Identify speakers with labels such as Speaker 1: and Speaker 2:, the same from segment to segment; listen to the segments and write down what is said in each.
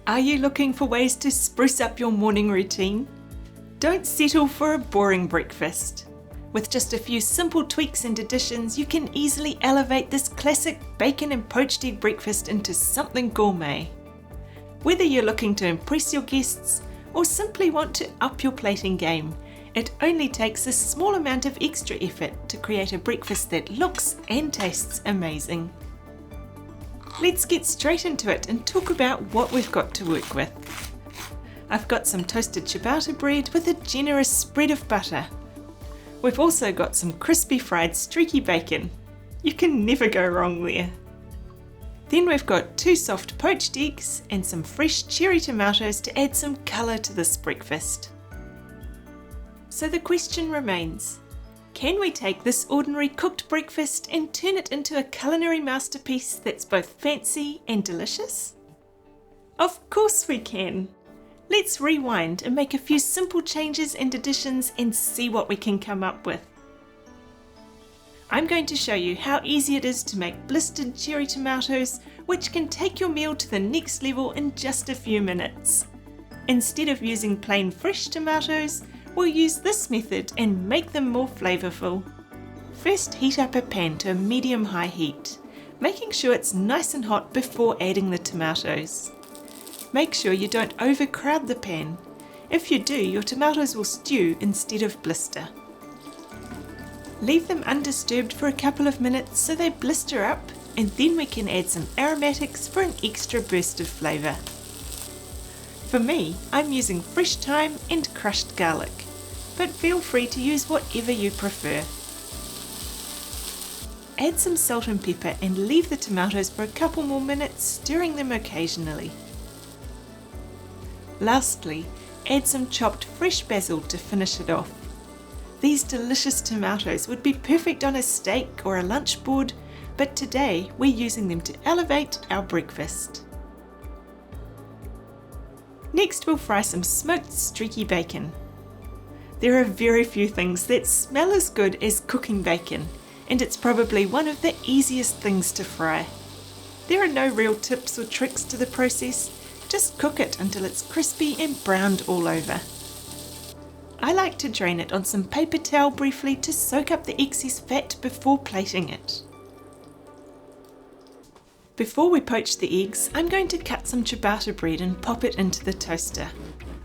Speaker 1: Are you looking for ways to spruce up your morning routine? Don't settle for a boring breakfast. With just a few simple tweaks and additions, you can easily elevate this classic bacon and poached egg breakfast into something gourmet. Whether you're looking to impress your guests or simply want to up your plating game, it only takes a small amount of extra effort to create a breakfast that looks and tastes amazing. Let's get straight into it and talk about what we've got to work with. I've got some toasted ciabatta bread with a generous spread of butter. We've also got some crispy fried streaky bacon. You can never go wrong there. Then we've got 2 soft poached eggs and some fresh cherry tomatoes to add some colour to this breakfast. So the question remains, can we take this ordinary cooked breakfast and turn it into a culinary masterpiece that's both fancy and delicious? Of course we can! Let's rewind and make a few simple changes and additions and see what we can come up with. I'm going to show you how easy it is to make blistered cherry tomatoes, which can take your meal to the next level in just a few minutes. Instead of using plain fresh tomatoes, we'll use this method and make them more flavourful. First, heat up a pan to a medium-high heat, making sure it's nice and hot before adding the tomatoes. Make sure you don't overcrowd the pan. If you do, your tomatoes will stew instead of blister. Leave them undisturbed for a couple of minutes so they blister up, and then we can add some aromatics for an extra burst of flavour. For me, I'm using fresh thyme and crushed garlic, but feel free to use whatever you prefer. Add some salt and pepper and leave the tomatoes for a couple more minutes, stirring them occasionally. Lastly, add some chopped fresh basil to finish it off. These delicious tomatoes would be perfect on a steak or a lunch board, but today we're using them to elevate our breakfast. Next, we'll fry some smoked streaky bacon. There are very few things that smell as good as cooking bacon, and it's probably one of the easiest things to fry. There are no real tips or tricks to the process, just cook it until it's crispy and browned all over. I like to drain it on some paper towel briefly to soak up the excess fat before plating it. Before we poach the eggs, I'm going to cut some ciabatta bread and pop it into the toaster.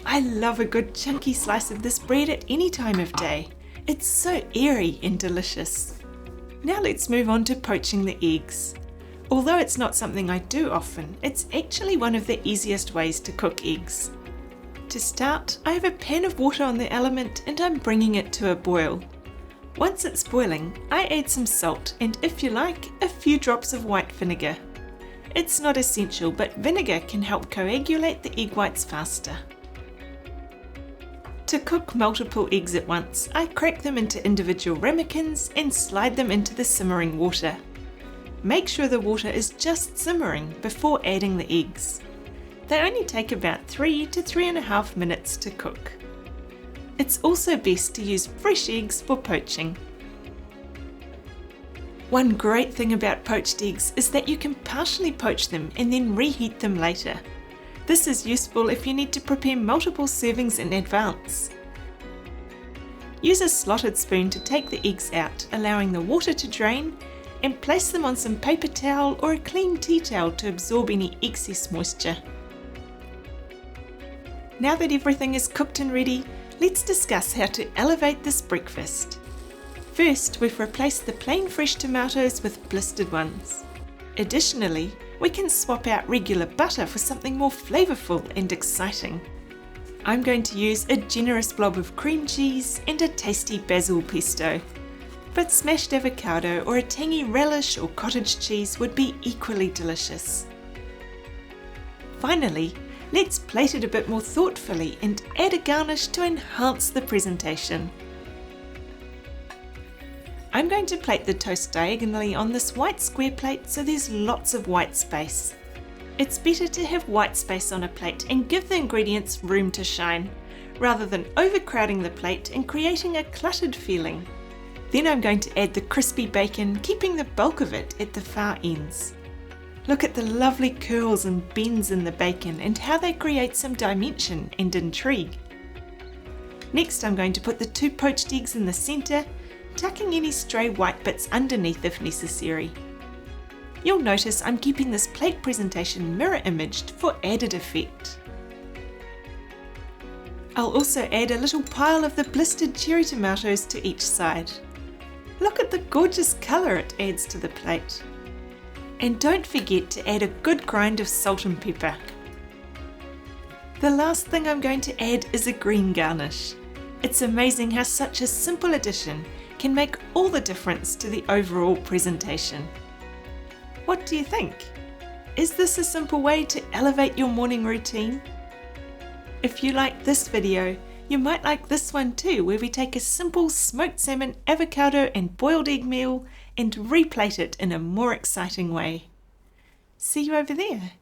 Speaker 1: I love a good chunky slice of this bread at any time of day. It's so airy and delicious. Now let's move on to poaching the eggs. Although it's not something I do often, it's actually one of the easiest ways to cook eggs. To start, I have a pan of water on the element and I'm bringing it to a boil. Once it's boiling, I add some salt and, if you like, a few drops of white vinegar. It's not essential, but vinegar can help coagulate the egg whites faster. To cook multiple eggs at once, I crack them into individual ramekins and slide them into the simmering water. Make sure the water is just simmering before adding the eggs. They only take about 3 to 3.5 minutes to cook. It's also best to use fresh eggs for poaching. One great thing about poached eggs is that you can partially poach them and then reheat them later. This is useful if you need to prepare multiple servings in advance. Use a slotted spoon to take the eggs out, allowing the water to drain, and place them on some paper towel or a clean tea towel to absorb any excess moisture. Now that everything is cooked and ready, let's discuss how to elevate this breakfast. First, we've replaced the plain fresh tomatoes with blistered ones. Additionally, we can swap out regular butter for something more flavourful and exciting. I'm going to use a generous blob of cream cheese and a tasty basil pesto. But smashed avocado or a tangy relish or cottage cheese would be equally delicious. Finally, let's plate it a bit more thoughtfully and add a garnish to enhance the presentation. I'm going to plate the toast diagonally on this white square plate so there's lots of white space. It's better to have white space on a plate and give the ingredients room to shine, rather than overcrowding the plate and creating a cluttered feeling. Then I'm going to add the crispy bacon, keeping the bulk of it at the far ends. Look at the lovely curls and bends in the bacon and how they create some dimension and intrigue. Next, I'm going to put the 2 poached eggs in the centre, tucking any stray white bits underneath if necessary. You'll notice I'm keeping this plate presentation mirror imaged for added effect. I'll also add a little pile of the blistered cherry tomatoes to each side. Look at the gorgeous colour it adds to the plate. And don't forget to add a good grind of salt and pepper. The last thing I'm going to add is a green garnish. It's amazing how such a simple addition can make all the difference to the overall presentation. What do you think? Is this a simple way to elevate your morning routine? If you like this video, you might like this one too, where we take a simple smoked salmon, avocado and boiled egg meal and replate it in a more exciting way. See you over there.